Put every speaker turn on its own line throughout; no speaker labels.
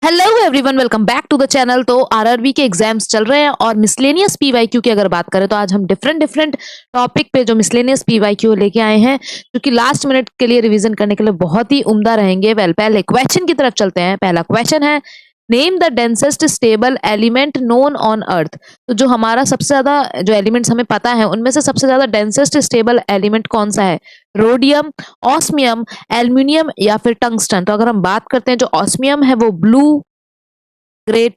Hello everyone, welcome back to the channel. तो RRB के exams चल रहे हैं और मिसलेनियस पीवाईक्यू की अगर बात करें तो आज हम डिफरेंट डिफरेंट टॉपिक पे जो मिसलेनियस पीवाईक्यू लेके आए हैं, क्योंकि लास्ट मिनट के लिए रिवीजन करने के लिए बहुत ही उम्दा रहेंगे। पहले क्वेश्चन की तरफ चलते हैं। पहला क्वेश्चन है, name the densest stable element known on earth. तो जो हमारा सबसे ज्यादा जो एलिमेंट्स हमें पता है उनमें से सबसे ज्यादा डेंसेस्ट स्टेबल एलिमेंट कौन सा है? रोडियम, ऑस्मियम, एल्यूमिनियम या फिर टंगस्टन। तो अगर हम बात करते हैं, जो ऑस्मियम है वो ब्लू ग्रे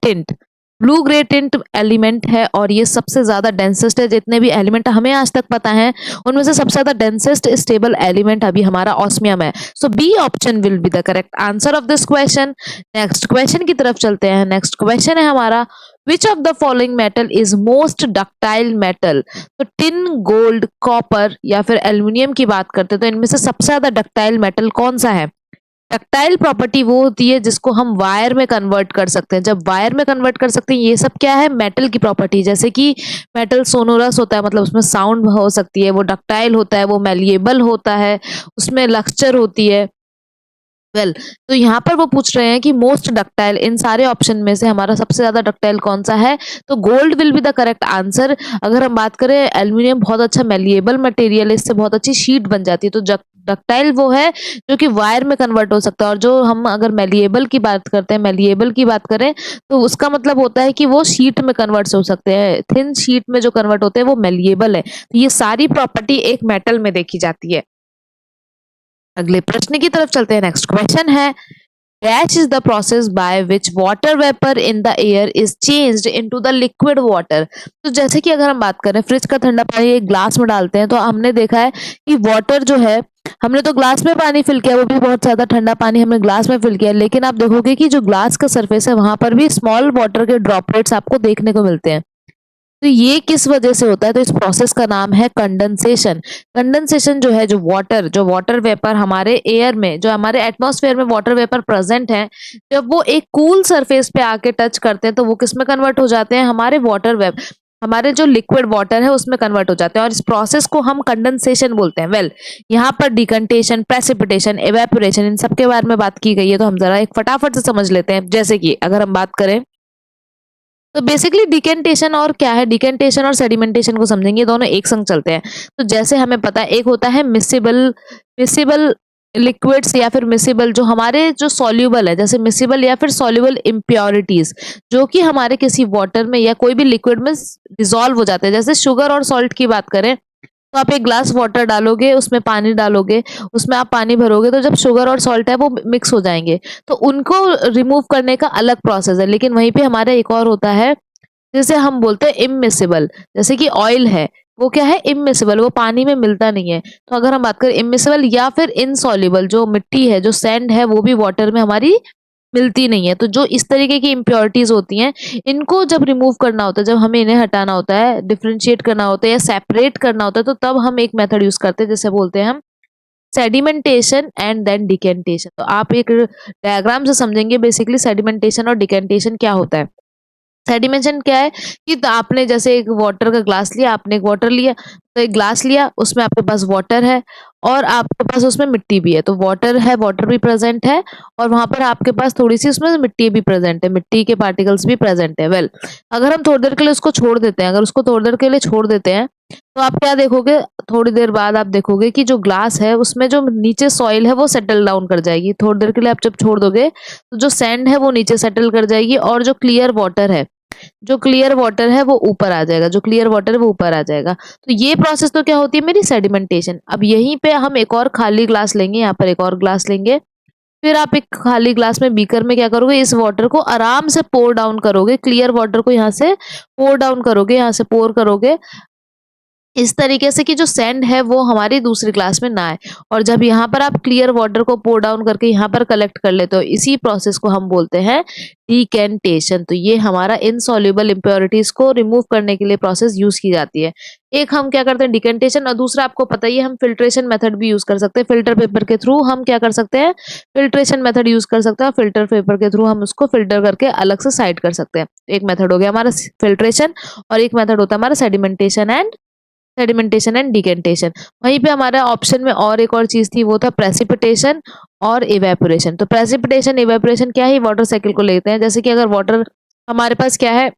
टिंट एलिमेंट है और ये सबसे ज्यादा डेंसेस्ट है। जितने भी एलिमेंट हमें आज तक पता है उनमें से सबसे ज्यादा डेंसेस्ट स्टेबल एलिमेंट अभी हमारा ऑस्मियम है। So B option will be the correct answer of this question. Next question की तरफ चलते हैं। नेक्स्ट क्वेश्चन है हमारा, which of the following metal is most ductile metal. तो टिन, गोल्ड, कॉपर या फिर एल्यूमिनियम की बात करते हैं तो इनमें से सबसे ज्यादा डक्टाइल मेटल कौन सा है? डक्टाइल प्रॉपर्टी वो होती है जिसको हम वायर में कन्वर्ट कर सकते हैं। जब वायर में कन्वर्ट कर सकते हैं, ये सब क्या है? मेटल की प्रॉपर्टी। जैसे कि मेटल सोनोरस होता है, मतलब उसमें साउंड हो सकती है, वो डक्टाइल होता है, वो मेलिएबल होता है, उसमें लक्चर होती है। तो यहाँ पर वो पूछ रहे हैं कि मोस्ट डक्टाइल, इन सारे ऑप्शन में से हमारा सबसे ज्यादा डक्टाइल कौन सा है? तो gold will be the correct answer. अगर हम बात करें, एल्यूमिनियम बहुत अच्छा मेलिएबल मटेरियल है, इससे बहुत अच्छी शीट बन जाती है। तो डक्टाइल वो है जो कि वायर में कन्वर्ट हो सकता है। और जो हम अगर मेलिएबल की बात करते हैं, मेलिएबल की बात करें तो उसका मतलब होता है कि वो शीट में कन्वर्ट हो सकते हैं। थिन शीट में जो कन्वर्ट होते हैं वो मेलिएबल है। तो ये सारी प्रॉपर्टी एक मेटल में देखी जाती है। अगले प्रश्न की तरफ चलते हैं। नेक्स्ट क्वेश्चन है, dash is the process by which water vapour in the air is changed into the liquid water. तो जैसे कि अगर हम बात करें, फ्रिज का ठंडा पानी एक ग्लास में डालते हैं तो हमने देखा है कि वाटर जो है, हमने तो ग्लास में पानी फिल किया, वो भी बहुत ज्यादा ठंडा पानी हमने ग्लास में फिल किया, लेकिन आप देखोगे कि जो ग्लास का सरफेस है वहां पर भी स्मॉल वाटर के ड्रॉपलेट्स आपको देखने को मिलते हैं। तो ये किस वजह से होता है? तो इस प्रोसेस का नाम है कंडेंसेशन। कंडेंसेशन जो है, जो वाटर वेपर हमारे एयर में, जो हमारे एटमॉस्फेयर में वाटर वेपर प्रेजेंट है, जब वो एक कूल सरफेस पे आके टच करते हैं तो वो किस में कन्वर्ट हो जाते हैं? हमारे वाटर वेप, हमारे जो लिक्विड वाटर है उसमें कन्वर्ट हो जाते हैं और इस प्रोसेस को हम कंडेंसेशन बोलते हैं। यहाँ पर डिकंटेशन, प्रेसिपिटेशन, एवेपोरेशन, इन सब के बारे में बात की गई है। तो हम जरा एक फटाफट से समझ लेते हैं। जैसे कि अगर हम बात करें तो बेसिकली डिकेंटेशन और क्या है, डिकेंटेशन और सेडिमेंटेशन को समझेंगे, दोनों एक संग चलते हैं। तो जैसे हमें पता है, एक होता है मिसिबल मिसिबल लिक्विड्स या फिर मिसिबल, जो हमारे जो सॉल्यूबल है, जैसे मिसिबल या फिर सॉल्यूबल इम्प्योरिटीज, जो कि हमारे किसी वाटर में या कोई भी लिक्विड में डिसॉल्व हो जाते हैं। जैसे शुगर और सॉल्ट की बात करें तो आप एक ग्लास वाटर डालोगे, उसमें पानी डालोगे, उसमें आप पानी भरोगे, तो जब शुगर और सॉल्ट है वो मिक्स हो जाएंगे, तो उनको रिमूव करने का अलग प्रोसेस है। लेकिन वहीं पे हमारा एक और होता है जिसे हम बोलते हैं इममिसिबल। जैसे कि ऑयल है, वो क्या है? इममिसिबल, वो पानी में मिलता नहीं है। तो अगर हम बात करें इममिसिबल या फिर इनसॉल्युबल, जो मिट्टी है, जो सैंड है, वो भी वाटर में हमारी मिलती नहीं है। तो जो इस तरीके की इम्प्योरिटीज होती हैं, इनको जब रिमूव करना होता है, जब हमें इन्हें हटाना होता है, डिफरेंशिएट करना होता है या सेपरेट करना होता है, तो तब हम एक मेथड यूज करते हैं जिसे बोलते हैं हम सेडिमेंटेशन एंड देन डिकेंटेशन। तो आप एक डायग्राम से समझेंगे बेसिकली सेडिमेंटेशन और डिकेंटेशन क्या होता है। सेडिमेंटेशन क्या है कि तो आपने जैसे एक वाटर का ग्लास लिया, आपने एक वाटर लिया, तो एक ग्लास लिया, उसमें आपके पास वाटर है और आपके पास उसमें मिट्टी भी है। तो वाटर है, वाटर भी प्रेजेंट है और वहां पर आपके पास थोड़ी सी उसमें मिट्टी भी प्रेजेंट है, मिट्टी के पार्टिकल्स भी प्रेजेंट है। अगर हम थोड़ी देर के लिए उसको छोड़ देते हैं, अगर उसको थोड़ी देर के लिए छोड़ देते हैं तो आप क्या देखोगे? थोड़ी देर बाद आप देखोगे कि जो ग्लास है उसमें जो नीचे सॉइल है वो सेटल डाउन कर जाएगी। थोड़ी देर के लिए आप जब छोड़ दोगे तो जो सैंड है वो नीचे सेटल कर जाएगी और जो क्लियर वाटर है, वो ऊपर आ जाएगा, जो क्लियर वाटर है वो ऊपर आ जाएगा। तो ये प्रोसेस तो क्या होती है? मेरी सेडिमेंटेशन। अब यहीं पे हम एक और खाली ग्लास लेंगे, यहाँ पर एक और ग्लास लेंगे, फिर आप एक खाली ग्लास में, बीकर में क्या करोगे? इस वाटर को आराम से पोर डाउन करोगे, क्लियर वाटर को यहाँ से पोर डाउन करोगे, यहाँ से पोर करोगे इस तरीके से कि जो सैंड है वो हमारी दूसरी क्लास में ना आए। और जब यहाँ पर आप क्लियर वाटर को पोर डाउन करके यहाँ पर कलेक्ट कर लेते हो, इसी प्रोसेस को हम बोलते हैं डिकेंटेशन। तो ये हमारा इनसॉल्युबल इम्प्योरिटीज को रिमूव करने के लिए प्रोसेस यूज की जाती है। एक हम क्या करते हैं, डिकेंटेशन, और दूसरा आपको पता ही है हम फिल्ट्रेशन मेथड भी यूज कर सकते हैं। फिल्टर पेपर के थ्रू हम क्या कर सकते हैं? फिल्ट्रेशन मेथड यूज कर सकते हैं। फिल्टर पेपर के थ्रू हम उसको फिल्टर करके अलग से साइड कर सकते हैं। एक मेथड हो गया हमारा फिल्ट्रेशन और एक मेथड होता है हमारा sedimentation and sedimentation and decantation. वहीं पे हमारा ऑप्शन में और एक और चीज थी, वो था प्रेसिपिटेशन और इवेपोरेशन। तो प्रेसिपिटेशन इवेपोरेशन क्या है, वाटर साइकिल को लेते हैं। जैसे कि अगर वाटर हमारे पास क्या है,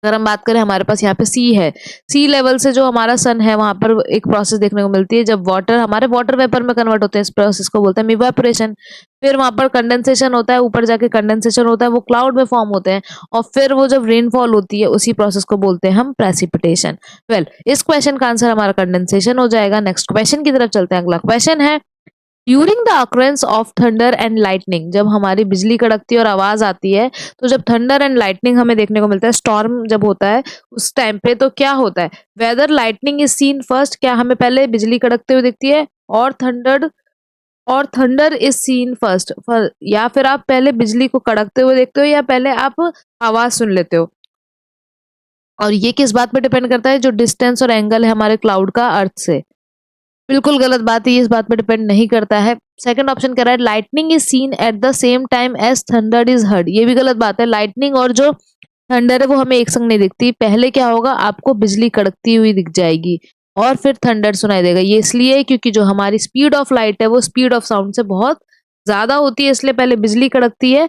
अगर हम बात करें हमारे पास यहाँ पे सी है, सी लेवल से जो हमारा सन है वहां पर एक प्रोसेस देखने को मिलती है, जब वाटर हमारे वाटर वेपर में कन्वर्ट होते हैं, इस प्रोसेस को बोलते हैं इवेपोरेशन। फिर वहां पर कंडेंसेशन होता है, ऊपर जाके कंडेंसेशन होता है, वो क्लाउड में फॉर्म होते हैं, और फिर वो जब रेनफॉल होती है उसी प्रोसेस को बोलते हैं हम प्रेसिपिटेशन। वेल, इस क्वेश्चन का आंसर हमारा कंडेंसेशन हो जाएगा। नेक्स्ट क्वेश्चन की तरफ चलते हैं। अगला क्वेश्चन है, during the occurrence of thunder and lightning, जब हमारी बिजली कड़कती है और आवाज आती है, तो जब थंडर एंड लाइटनिंग हमें देखने को मिलता है, स्टॉर्म जब होता है उस टाइम पे, तो क्या होता है, whether lightning is seen first, क्या हमें पहले बिजली कड़कते हुए दिखती है, और थंडर इज सीन फर्स्ट, या फिर आप पहले बिजली को कड़कते हुए देखते हो या पहले आप आवाज सुन लेते हो। और ये किस बात पे डिपेंड करता है, जो डिस्टेंस और एंगल है हमारे क्लाउड का अर्थ से। बिल्कुल गलत बात है, ये इस बात पे डिपेंड नहीं करता है। सेकंड ऑप्शन कह रहा है lightning is seen at the same time as thunder is heard. ये भी गलत बात है, लाइटनिंग और जो थंडर है वो हमें एक संग नहीं दिखती। पहले क्या होगा, आपको बिजली कड़कती हुई दिख जाएगी और फिर थंडर सुनाई देगा। ये इसलिए क्योंकि जो हमारी स्पीड ऑफ लाइट है वो स्पीड ऑफ साउंड से बहुत ज्यादा होती है, इसलिए पहले बिजली कड़कती है।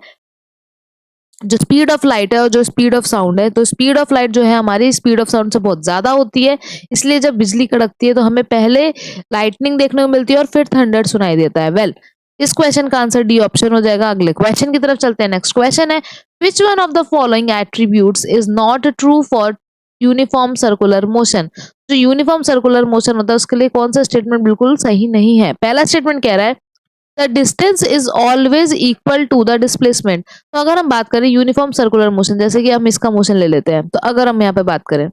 जो स्पीड ऑफ लाइट है और जो स्पीड ऑफ साउंड है, तो स्पीड ऑफ लाइट जो है हमारी स्पीड ऑफ साउंड से बहुत ज्यादा होती है, इसलिए जब बिजली कड़कती है तो हमें पहले लाइटनिंग देखने को मिलती है और फिर थंडर सुनाई देता है। वेल, इस क्वेश्चन का आंसर डी ऑप्शन हो जाएगा। अगले क्वेश्चन की तरफ चलते हैं। नेक्स्ट क्वेश्चन है, which one of the following attributes is not true for uniform circular motion. जो यूनिफॉर्म सर्कुलर मोशन होता है उसके लिए कौन सा स्टेटमेंट बिल्कुल सही नहीं है। पहला स्टेटमेंट कह रहा है the distance is always equal to the displacement. तो अगर हम बात करें यूनिफॉर्म सर्कुलर मोशन, जैसे कि हम इसका मोशन ले लेते हैं, तो अगर हम यहाँ पे बात करें,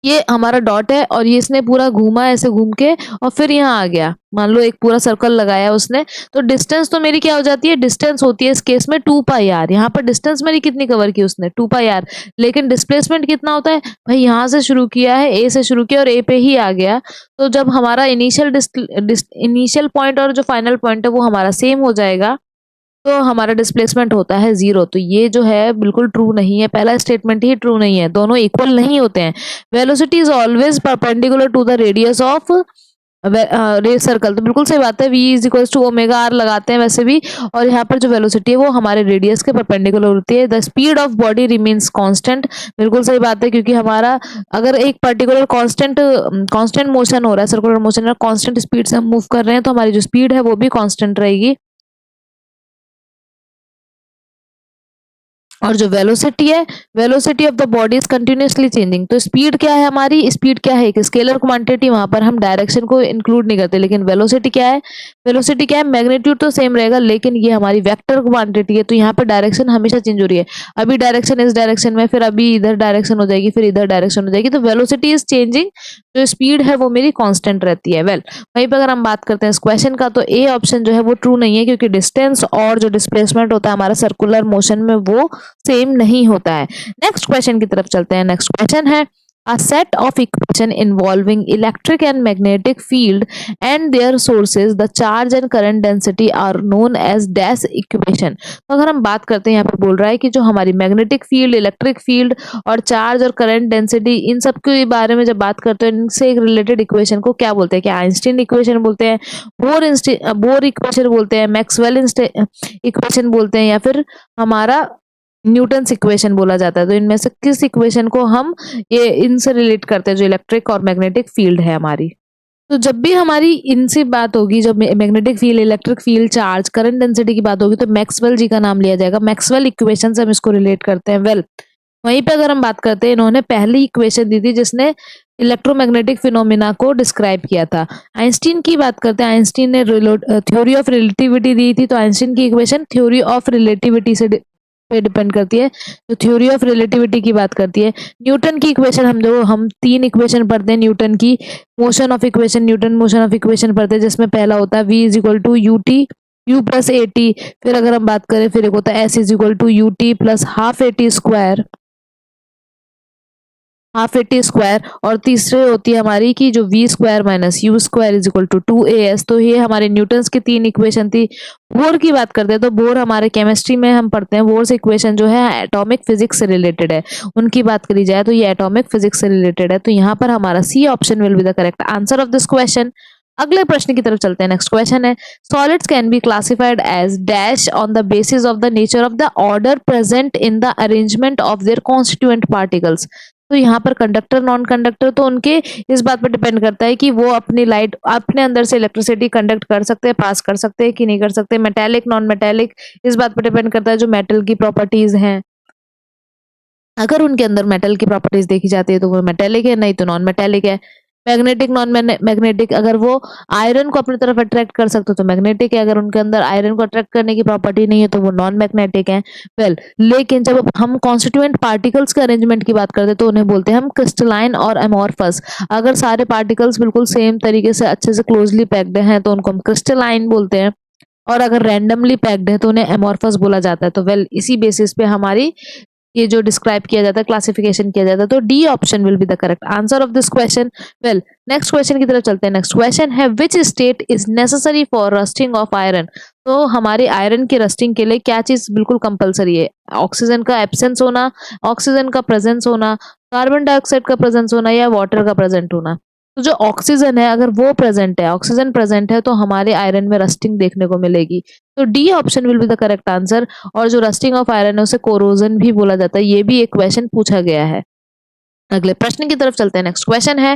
ये हमारा डॉट है और ये इसने पूरा घूमा ऐसे घूम के और फिर यहाँ आ गया, मान लो एक पूरा सर्कल लगाया उसने, तो डिस्टेंस तो मेरी क्या हो जाती है, डिस्टेंस होती है इस केस में 2πr। यहाँ पर डिस्टेंस मेरी कितनी कवर की उसने, 2πr। लेकिन डिस्प्लेसमेंट कितना होता है भाई, यहाँ से शुरू किया है, ए से शुरू किया और ए पे ही आ गया। तो जब हमारा इनिशियल पॉइंट और जो फाइनल पॉइंट है वो हमारा सेम हो जाएगा, तो हमारा डिस्प्लेसमेंट होता है 0। तो ये जो है बिल्कुल ट्रू नहीं है, पहला स्टेटमेंट ही ट्रू नहीं है, दोनों इक्वल नहीं होते हैं। Velocity is always perpendicular to the radius of ray circle. तो बिल्कुल सही बात है, v is equal to omega R लगाते हैं वैसे भी, और यहाँ पर जो वेलोसिटी है वो हमारे रेडियस के परपेंडिकुलर होती है। The speed of body remains constant, बिल्कुल सही बात है, क्योंकि हमारा अगर एक पर्टिकुलर कांस्टेंट मोशन हो रहा है, सर्कुलर मोशन है, कांस्टेंट स्पीड से हम मूव कर रहे हैं, तो हमारी जो स्पीड है वो भी कांस्टेंट रहेगी। और जो वेलोसिटी है, velocity of the body is continuously changing. तो स्पीड क्या है हमारी, स्पीड क्या है, एक स्केलर क्वांटिटी, वहां पर हम डायरेक्शन को इंक्लूड नहीं करते। लेकिन वेलोसिटी क्या है, वेलोसिटी क्या है, मैग्नीट्यूड तो सेम रहेगा लेकिन ये हमारी वेक्टर क्वांटिटी है, तो यहाँ पर डायरेक्शन हमेशा चेंज हो रही है। अभी डायरेक्शन इस डायरेक्शन में, फिर अभी इधर डायरेक्शन हो जाएगी, फिर इधर डायरेक्शन हो जाएगी, तो वेलोसिटी इज चेंजिंग, जो स्पीड है वो मेरी कांस्टेंट रहती है। वेल, वहीं पर अगर हम बात करते हैं इस क्वेश्चन का, तो ए ऑप्शन जो है वो ट्रू नहीं है, क्योंकि डिस्टेंस और जो डिस्प्लेसमेंट होता है हमारा सर्कुलर मोशन में वो सेम नहीं होता है। नेक्स्ट क्वेश्चन की तरफ चलते हैं। नेक्स्ट क्वेश्चन है, a set of equation involving electric and magnetic field and their sources, the charge and current density are known as dash equation। तो अगर हम बात करते हैं, यहाँ पे बोल रहा है कि जो हमारी मैग्नेटिक फील्ड, इलेक्ट्रिक फील्ड और चार्ज और करंट डेंसिटी, इन सब के बारे में जब बात करते हैं, इनसे एक रिलेटेड इक्वेशन को क्या बोलते हैं, क्या आइंस्टीन इक्वेशन बोलते हैं, बोर इक्वेशन बोलते हैं, मैक्सवेल इक्वेशन बोलते हैं, या फिर हमारा न्यूटन्स इक्वेशन बोला जाता है। तो इनमें से किस इक्वेशन को हम ये इनसे रिलेट करते हैं, जो इलेक्ट्रिक और मैग्नेटिक फील्ड है हमारी। तो जब भी हमारी इनसे बात होगी, जब magnetic field, electric field, charge, current density की बात होगी, तो मैक्सवेल जी का नाम लिया जाएगा। मैक्सवेल इक्वेशन से हम इसको रिलेट करते हैं। वेल, वहीं पे अगर हम बात करते हैं, इन्होंने पहली इक्वेशन दी थी जिसने इलेक्ट्रोमैग्नेटिक फिनोमिना को डिस्क्राइब किया था। आइंस्टीन की बात करते हैं, आइंस्टीन ने थ्योरी ऑफ रिलेटिविटी दी थी, तो आइंस्टीन की इक्वेशन थ्योरी ऑफ रिलेटिविटी से पे डिपेंड करती है, जो थ्योरी ऑफ रिलेटिविटी की बात करती है। न्यूटन की इक्वेशन हम 3 इक्वेशन पढ़ते हैं न्यूटन की, motion of equation, Newton motion of equation पढ़ते हैं, जिसमें पहला होता है v is equal to U T U plus A T. फिर अगर हम बात करें, फिर एक होता है s is equal to U T plus half A T square. Half A T square, और तीसरे होती है हमारी कि जो V square minus U square is equal to 2as। तो ये हमारे न्यूटन्स की 3 इक्वेशन थी। बोर की बात करते हैं तो बोर हमारे केमिस्ट्री में हम पढ़ते हैं, बोर्स इक्वेशन जो है एटॉमिक फिजिक्स से रिलेटेड है। उनकी बात करी जाए तो ये एटॉमिक फिजिक्स से रिलेटेड है। तो यहाँ पर हमारा C option will be the correct answer of this question. अगले प्रश्न की तरफ चलते हैं। नेक्स्ट क्वेश्चन है, solids can be classified as dash on the basis of the nature of the order present in the arrangement of their constituent particles. तो यहाँ पर कंडक्टर नॉन कंडक्टर तो उनके इस बात पर डिपेंड करता है कि वो अपनी लाइट अपने अंदर से इलेक्ट्रिसिटी कंडक्ट कर सकते हैं, पास कर सकते हैं कि नहीं कर सकते। मेटेलिक नॉन मेटेलिक इस बात पर डिपेंड करता है जो मेटल की प्रॉपर्टीज हैं। अगर उनके अंदर मेटल की प्रॉपर्टीज देखी जाती है तो वो मेटेलिक है, नहीं तो नॉन मेटेलिक है। मैग्नेटिक नॉन मैग्नेटिक, अगर वो आयरन को अपनी तरफ अट्रैक्ट कर सकते हो तो मैग्नेटिक है, अगर उनके अंदर आयरन को अट्रैक्ट करने की प्रॉपर्टी नहीं है तो वो नॉन मैग्नेटिक है। वेल लेकिन जब हम कॉन्स्टिट्यूएंट पार्टिकल्स के अरेंजमेंट की बात करते हैं तो उन्हें बोलते हैं हम क्रिस्टलाइन और एमोर्फस। अगर सारे पार्टिकल्स बिल्कुल सेम तरीके से अच्छे से क्लोजली पैक्ड हैं तो उनको हम क्रिस्टलाइन बोलते हैं, और अगर रैंडमली पैक्ड है तो उन्हें एमोर्फस बोला जाता है। तो वेल इसी बेसिस पे हमारी ये जो डिस्क्राइब किया जाता है, क्लासिफिकेशन किया जाता है। तो D option will be the correct answer of this question. Well next question की तरफ चलते हैं। नेक्स्ट क्वेश्चन है, which state is necessary for rusting of iron. तो हमारे आयरन की रस्टिंग के लिए क्या चीज बिल्कुल कंपलसरी है? ऑक्सीजन का एब्सेंस होना, ऑक्सीजन का प्रेजेंस होना, कार्बन डाइऑक्साइड का प्रेजेंस होना, या वाटर का प्रेजेंट होना। तो जो ऑक्सीजन है अगर वो प्रेजेंट है, ऑक्सीजन प्रेजेंट है तो हमारे आयरन में रस्टिंग देखने को मिलेगी। तो D option will be the correct answer. और जो रस्टिंग ऑफ आयरन है उसे कोरोजन भी बोला जाता है। ये भी एक क्वेश्चन पूछा गया है। अगले प्रश्न की तरफ चलते हैं। नेक्स्ट क्वेश्चन है,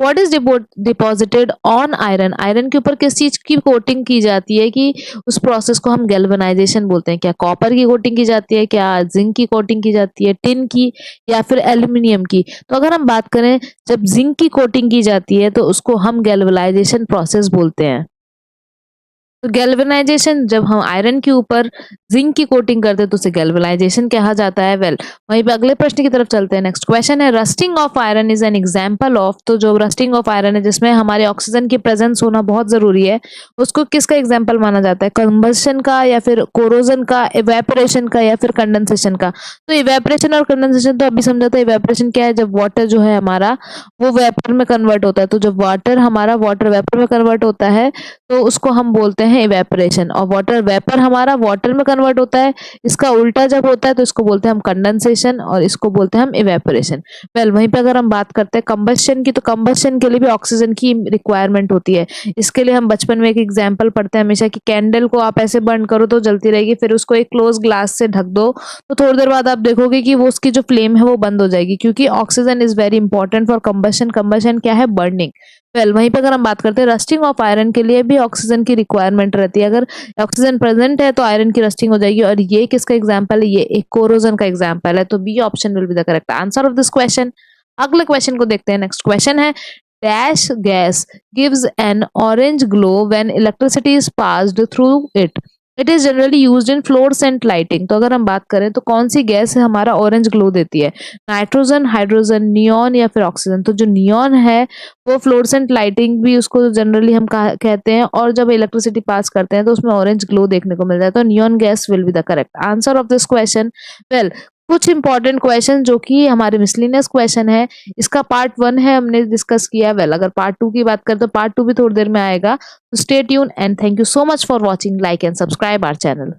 what is deposited on iron. Iron के ऊपर किस चीज की कोटिंग की जाती है कि उस प्रोसेस को हम गैल्वेनाइजेशन बोलते हैं? क्या कॉपर की कोटिंग की जाती है, क्या जिंक की कोटिंग की जाती है, टिन की, या फिर एल्यूमिनियम की? तो अगर हम बात करें जब जिंक की कोटिंग की जाती है तो उसको हम गैल्वेनाइजेशन प्रोसेस बोलते हैं। तो गैल्वेनाइजेशन जब हम आयरन के ऊपर जिंक की कोटिंग करते हैं तो उसे गैल्वेनाइजेशन कहा जाता है। वेल वहीं पे अगले प्रश्न की तरफ चलते हैं। नेक्स्ट क्वेश्चन है, rusting of iron is an example of. तो जो रस्टिंग ऑफ आयरन है जिसमें हमारे ऑक्सीजन की प्रेजेंस होना बहुत जरूरी है, उसको किसका एग्जाम्पल माना जाता है? कंबशन का, या फिर कोरोजन का, इवेपोरेशन का, या फिर कंडेंसेशन का? तो इवेपोरेशन और कंडेंसेशन तो अभी समझा था। इवेपोरेशन क्या है? जब वाटर जो है हमारा वो वेपर में कन्वर्ट होता है। तो जब वाटर हमारा वाटर वेपर में कन्वर्ट होता है तो उसको हम बोलते हैं इवेपोरेशन, और वाटर वेपर हमारा वाटर में कन्वर्ट होता है। इसका उल्टा जब होता है तो इसको बोलते हैं हम कंडेंसेशन, और इसको बोलते हैं हम इवेपोरेशन। वेल वहीं पे अगर हम बात करते हैं कंबशन की, तो कंबशन के लिए भी ऑक्सीजन की रिक्वायरमेंट होती है। इसके लिए हम बचपन में एक एग्जाम्पल पढ़ते हैं हमेशा कि कैंडल को आप ऐसे बर्न करो तो जलती रहेगी, फिर उसको एक क्लोज ग्लास से ढक दो तो थोड़ी देर बाद आप देखोगे कि वो उसकी जो फ्लेम है वो बंद हो जाएगी, क्योंकि oxygen is very important for combustion. Combustion क्या है? बर्निंग। वेल वहीं पे अगर हम बात करते हैं रस्टिंग ऑफ आयरन के लिए भी ऑक्सीजन की रिक्वायरमेंट रहती है। अगर ऑक्सीजन प्रेजेंट है तो आयरन की रस्टिंग हो जाएगी, और ये किसका एग्जांपल है? ये एक कोरोजन का एग्जांपल है। तो B option will be the correct answer of this question. अगले क्वेश्चन को देखते हैं। नेक्स्ट क्वेश्चन है, dash gas gives an orange glow when electricity is passed through it. It is generally used in fluorescent lighting. तो अगर हम बात करें तो कौन सी गैस हमारा ऑरेंज ग्लो देती है? नाइट्रोजन, हाइड्रोजन, नियॉन, या फिर ऑक्सीजन? तो जो नियॉन है वो फ्लोरेसेंट लाइटिंग भी उसको जनरली हम कहते हैं, और जब इलेक्ट्रिसिटी पास करते हैं तो उसमें ऑरेंज ग्लो देखने को मिलता है। तो neon gas will be the correct answer of this question. Well कुछ इंपॉर्टेंट क्वेश्चन जो कि हमारे मिसलिनियस क्वेश्चन है, इसका पार्ट 1 है हमने डिस्कस किया। वेल अगर पार्ट 2 की बात करें तो पार्ट 2 भी थोड़ी देर में आएगा। तो stay tune and thank you so much for watching. Like and subscribe our channel.